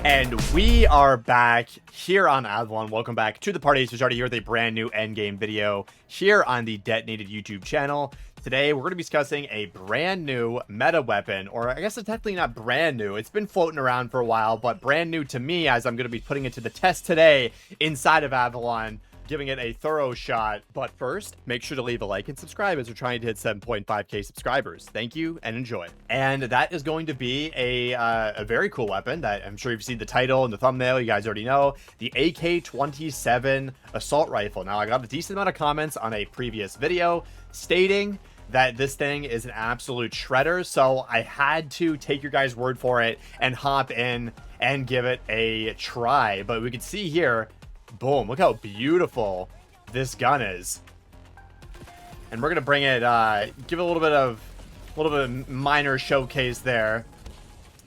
And we are back here on Avalon. Welcome back to the party. So started here with a brand new Endgame video here on the Detonated YouTube channel. Today, we're going to be discussing a brand new meta weapon, or I guess it's technically not brand new. It's been floating around for a while, but brand new to me as I'm going to be putting it to the test today inside of Avalon, giving it a thorough shot. But first, make sure to leave a like and subscribe as we're trying to hit 7.5k subscribers. Thank you and enjoy. And that is going to be a very cool weapon that I'm sure you've seen the title and the thumbnail. You guys already know the AK-27 assault rifle. Now, I got a decent amount of comments on a previous video stating that this thing is an absolute shredder, so I had to take your guys' word for it and hop in and give it a try. But we can see here, boom, look how beautiful this gun is. And we're gonna bring it, give it a little bit of minor showcase there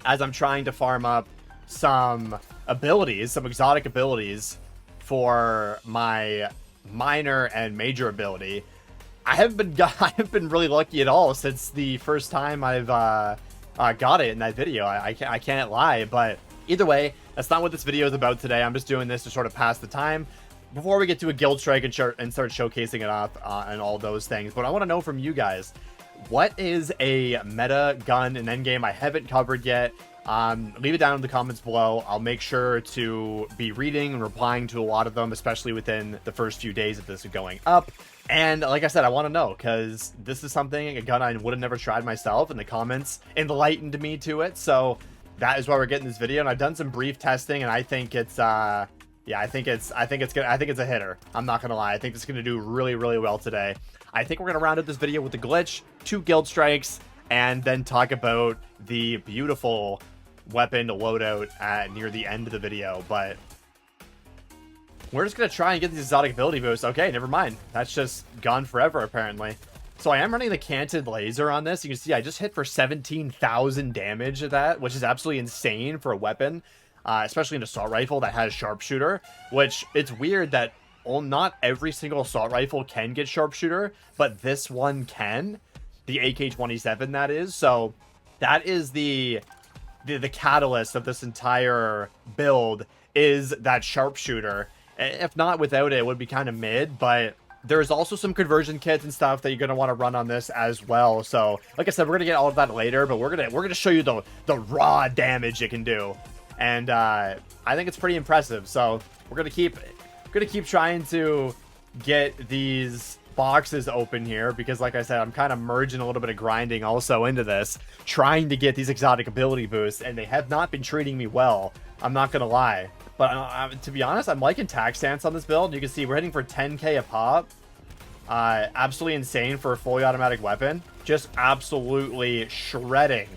as I'm trying to farm up some abilities, some exotic abilities for my minor and major ability. I haven't been really lucky at all since the first time I've got it in that video. I can't lie, but either way, that's not what this video is about today. I'm just doing this to sort of pass the time before we get to a guild strike and start showcasing it off and all those things. But I want to know from you guys, what is a meta gun in Endgame I haven't covered yet? Leave it down in the comments below. I'll make sure to be reading and replying to a lot of them, especially within the first few days of this going up. And like I said, I want to know, because this is something, a gun I would have never tried myself, and the comments enlightened me to it. So that is why we're getting this video. And I've done some brief testing, and I think it's yeah, I think it's a hitter. I'm not gonna lie. I think it's gonna do really, really well today. I think we're gonna round up this video with the glitch, 2 guild strikes, and then talk about the beautiful weapon loadout near the end of the video. But we're just gonna try and get these exotic ability boosts. Okay, never mind. That's just gone forever, apparently. So I am running the canted laser on this. You can see I just hit for 17,000 damage of that, which is absolutely insane for a weapon, especially an assault rifle that has sharpshooter, which it's weird that not every single assault rifle can get sharpshooter, but this one can. The AK-27, that is. So that is the catalyst of this entire build, is that sharpshooter. If not, without it would be kind of mid, but there's also some conversion kits and stuff that you're going to want to run on this as well. So like I said, we're going to get all of that later, but we're going to show you the raw damage it can do. And I think it's pretty impressive. So we're going to keep trying to get these boxes open here, because like I said, I'm kind of merging a little bit of grinding also into this, trying to get these exotic ability boosts, and they have not been treating me well. I'm not going to lie. But to be honest, I'm liking tac stance on this build. You can see we're hitting for 10k a pop. Absolutely insane for a fully automatic weapon. Just absolutely shredding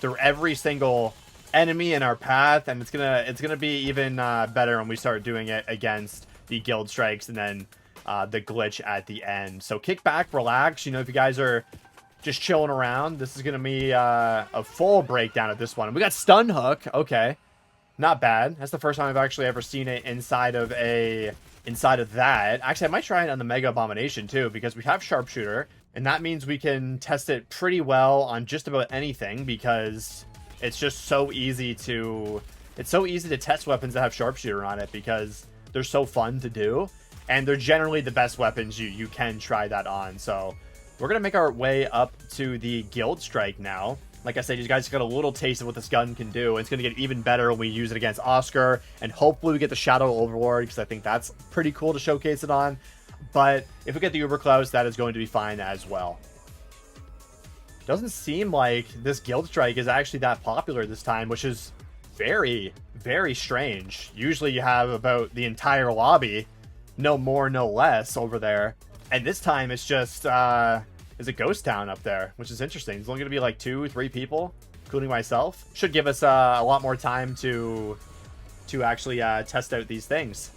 through every single enemy in our path, and it's gonna be even better when we start doing it against the guild strikes and then the glitch at the end. So kick back, relax. You know, if you guys are just chilling around, this is gonna be a full breakdown of this one. We got stun hook. Okay. Not bad. That's the first time I've actually ever seen it inside of that. Actually, I might try it on the Mega Abomination too, because we have sharpshooter, and that means we can test it pretty well on just about anything, because it's just so easy to test weapons that have sharpshooter on it, because they're so fun to do, and they're generally the best weapons you can try that on. So we're gonna make our way up to the guild strike now. Like I said, you guys got a little taste of what this gun can do. It's going to get even better when we use it against Oscar. And hopefully we get the Shadow Overlord, because I think that's pretty cool to showcase it on. But if we get the Uber Klaus, that is going to be fine as well. Doesn't seem like this Guild Strike is actually that popular this time, which is very, very strange. Usually you have about the entire lobby, no more, no less, over there. And this time it's just... is a ghost town up there, which is interesting. It's only going to be like 2-3 people, including myself. Should give us a lot more time to actually test out these things.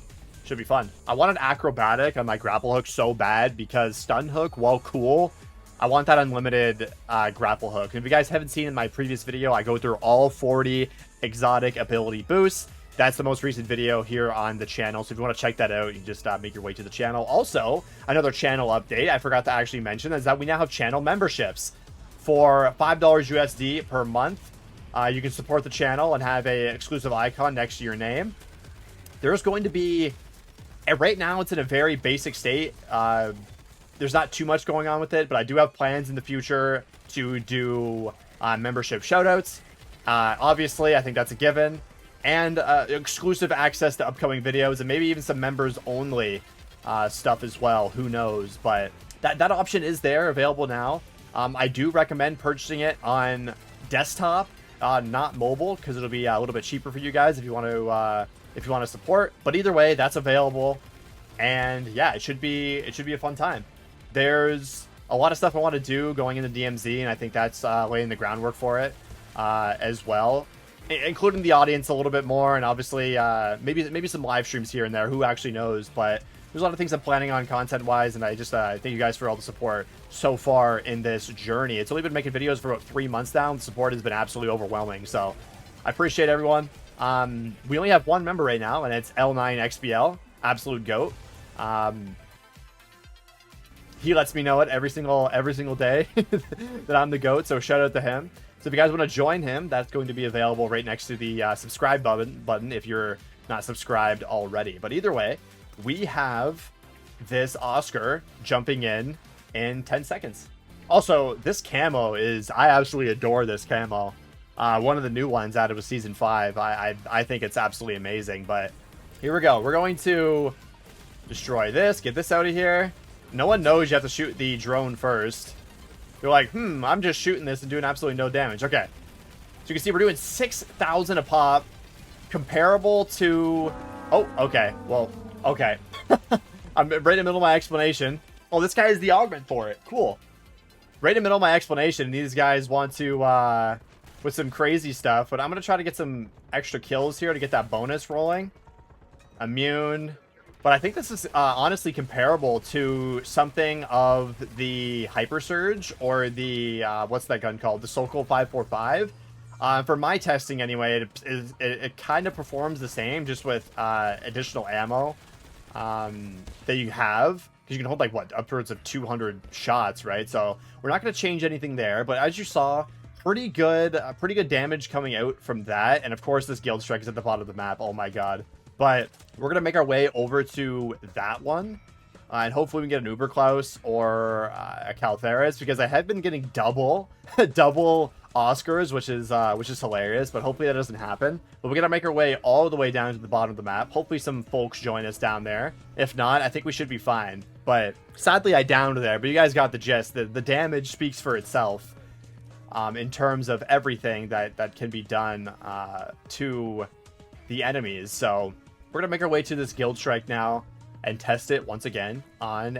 Should be fun. I want an acrobatic on my grapple hook so bad, because stun hook, while cool, I want that unlimited grapple hook. And if you guys haven't seen in my previous video, I go through all 40 exotic ability boosts. That's the most recent video here on the channel. So if you want to check that out, you can just make your way to the channel. Also, another channel update I forgot to actually mention is that we now have channel memberships. For $5 USD per month, You can support the channel and have a exclusive icon next to your name. There's going to be, and right now it's in a very basic state. There's not too much going on with it, but I do have plans in the future to do membership shoutouts. Obviously, I think that's a given. And exclusive access to upcoming videos, and maybe even some members only stuff as well. Who knows? But that option is there, available now. I do recommend purchasing it on desktop, not mobile, because it'll be a little bit cheaper for you guys if you want to support. But either way, that's available, and yeah, it should be a fun time. There's a lot of stuff I want to do going into DMZ, and I think that's laying the groundwork for it as well, including the audience a little bit more, and obviously maybe some live streams here and there. Who actually knows? But there's a lot of things I'm planning on content-wise, and I just thank you guys for all the support so far in this journey. It's only been making videos for about 3 months now, and the support has been absolutely overwhelming, so I appreciate everyone. We only have one member right now, and it's L9XBL, absolute GOAT. He lets me know it every single day that I'm the GOAT, so shout out to him. So if you guys want to join him, that's going to be available right next to the subscribe button if you're not subscribed already. But either way, we have this Oscar jumping in 10 seconds. Also, this camo is, I absolutely adore this camo. One of the new ones out of Season 5. I think it's absolutely amazing. But here we go. We're going to destroy this, get this out of here. No one knows you have to shoot the drone first. You're like, I'm just shooting this and doing absolutely no damage. Okay. So you can see we're doing 6,000 a pop. Comparable to... Oh, okay. Well, okay. I'm right in the middle of my explanation. Oh, this guy is the augment for it. Cool. Right in the middle of my explanation, these guys want to, with some crazy stuff. But I'm going to try to get some extra kills here to get that bonus rolling. Immune... But I think this is honestly comparable to something of the Hyper Surge or the, what's that gun called? The Sokol 545. For my testing anyway, it kind of performs the same, just with additional ammo that you have. Because you can hold like, what, upwards of 200 shots, right? So we're not going to change anything there. But as you saw, pretty good damage coming out from that. And of course, this Guild Strike is at the bottom of the map. Oh my god. But we're going to make our way over to that one. And hopefully we can get an Uber Klaus or a Caltheris, because I have been getting double Oscars, which is hilarious. But hopefully that doesn't happen. But we're going to make our way all the way down to the bottom of the map. Hopefully some folks join us down there. If not, I think we should be fine. But sadly I downed there. But you guys got the gist. The damage speaks for itself in terms of everything that can be done to the enemies. So... we're going to make our way to this Guild Strike now and test it once again on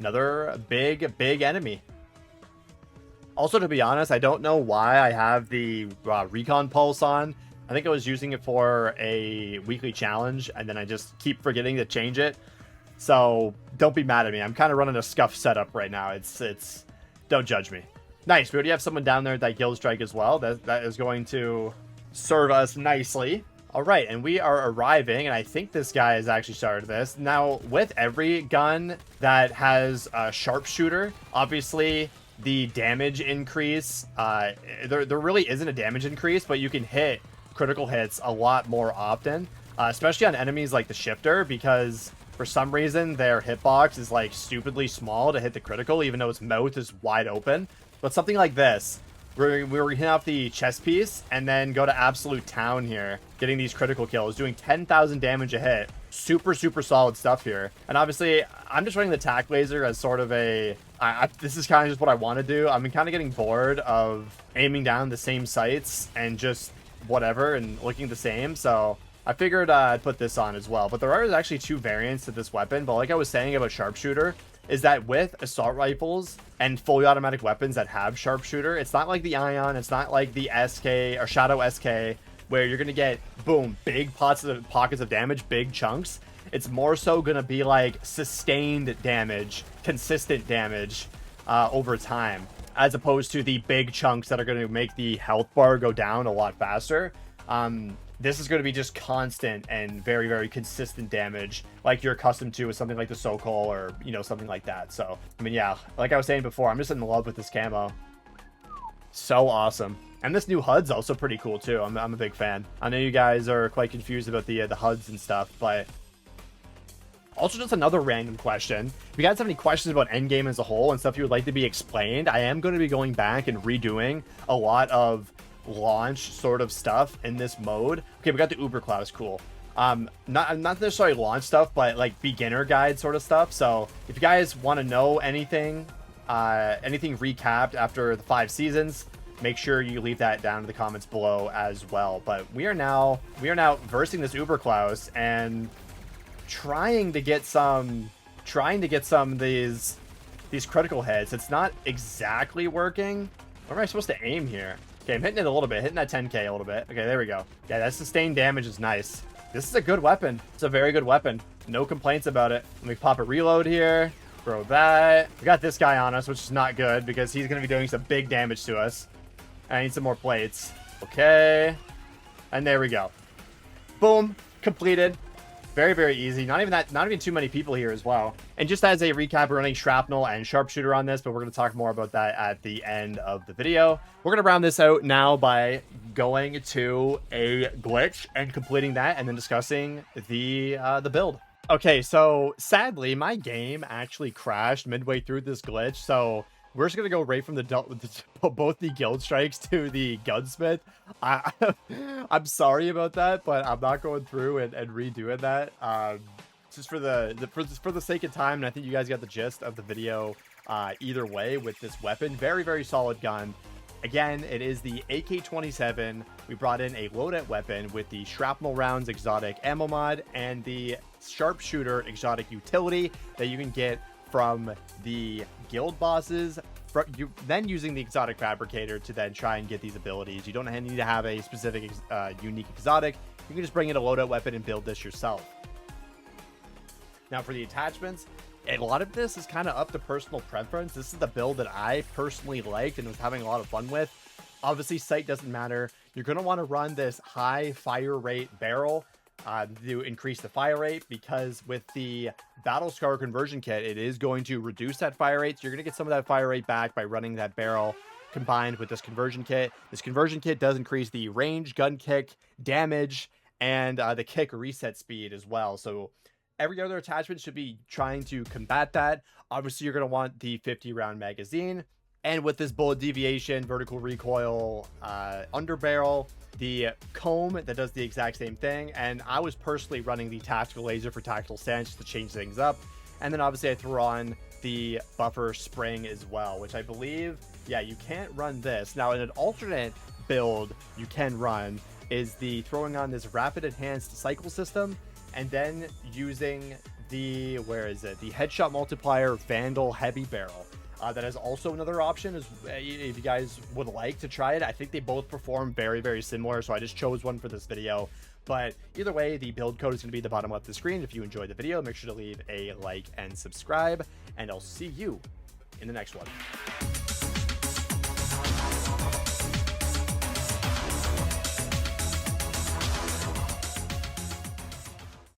another big enemy. Also, to be honest, I don't know why I have the Recon Pulse on. I think I was using it for a weekly challenge, and then I just keep forgetting to change it. So, don't be mad at me. I'm kind of running a scuff setup right now. It's don't judge me. Nice. We already have someone down there at that Guild Strike as well. That is going to serve us nicely. All right, and we are arriving, and I think this guy has actually started this. Now, with every gun that has a sharpshooter, obviously the damage increase, there really isn't a damage increase, but you can hit critical hits a lot more often, especially on enemies like the shifter, because for some reason their hitbox is like stupidly small to hit the critical, even though its mouth is wide open. But something like this, we're going to hit off the chest piece and then go to absolute town here, getting these critical kills, doing 10,000 damage a hit. Super solid stuff here. And obviously, I'm just running the tac laser as sort of a... this is kind of just what I want to do. I'm kind of getting bored of aiming down the same sights and just whatever and looking the same. So I figured I'd put this on as well. But there are actually 2 variants to this weapon. But like I was saying about Sharpshooter, is that with assault rifles and fully automatic weapons that have Sharpshooter, it's not like the Ion, it's not like the SK or Shadow SK, where you're going to get, boom, big pockets of damage, big chunks. It's more so going to be like sustained damage, consistent damage over time, as opposed to the big chunks that are going to make the health bar go down a lot faster. This is going to be just constant and very consistent damage, like you're accustomed to with something like the Sokol or, you know, something like that. So, I mean, yeah, like I was saying before, I'm just in love with this camo. So awesome. And this new HUD's also pretty cool too. I'm a big fan. I know you guys are quite confused about the HUDs and stuff, but also just another random question. If you guys have any questions about Endgame as a whole and stuff you would like to be explained, I am going to be going back and redoing a lot of launch sort of stuff in this mode. Okay, we got the Uber Klaus, cool. Not necessarily launch stuff, but like beginner guide sort of stuff. So if you guys want to know anything recapped after the 5 seasons, make sure you leave that down in the comments below as well. But we are now versing this Uber Klaus and trying to get some of these critical hits. It's not exactly working. Where am I supposed to aim here? Okay, I'm hitting it a little bit, hitting that 10k a little bit. Okay, there we go. Yeah, that sustained damage is nice. This is a good weapon. It's a very good weapon. No complaints about it. Let me pop a reload here. Throw that. We got this guy on us, which is not good because he's going to be doing some big damage to us. I need some more plates. Okay. And there we go. Boom. Completed. Very, very easy. Not even too many people here as well. And just as a recap, we're running Shrapnel and Sharpshooter on this, but we're going to talk more about that at the end of the video. We're going to round this out now by going to a glitch and completing that, and then discussing the build. Okay, so sadly, my game actually crashed midway through this glitch, so we're just gonna go right from both the guild strikes to the gunsmith. I'm sorry about that, but I'm not going through and redoing that. Just for the sake of time, and I think you guys got the gist of the video. Either way, with this weapon, very, very solid gun. Again, it is the AK-27. We brought in a loadout weapon with the Shrapnel Rounds Exotic Ammo mod and the Sharpshooter Exotic Utility that you can get from the guild bosses, then using the Exotic Fabricator to then try and get these abilities. You don't need to have a specific unique exotic. You can just bring in a loadout weapon and build this yourself. Now for the attachments, a lot of this is kind of up to personal preference. This is the build that I personally liked and was having a lot of fun with. Obviously, sight doesn't matter. You're going to want to run this high fire rate barrel to increase the fire rate, because with the Battle Scar conversion kit, it is going to reduce that fire rate. So you're going to get some of that fire rate back by running that barrel combined with this conversion kit. This conversion kit does increase the range, gun kick, damage, and the kick reset speed as well. So every other attachment should be trying to combat that. Obviously, you're going to want the 50-round magazine. And with this bullet deviation, vertical recoil, underbarrel, the comb that does the exact same thing. And I was personally running the tactical laser for tactical stance to change things up. And then obviously I threw on the buffer spring as well, which I believe, yeah, you can't run this. Now in an alternate build you can run is the throwing on this rapid enhanced cycle system, and then using the, the headshot multiplier Vandal heavy barrel. That is also another option, if you guys would like to try it. I think they both perform very, very similar, so I just chose one for this video. But either way, the build code is going to be at the bottom left of the screen. If you enjoyed the video, make sure to leave a like and subscribe, and I'll see you in the next one.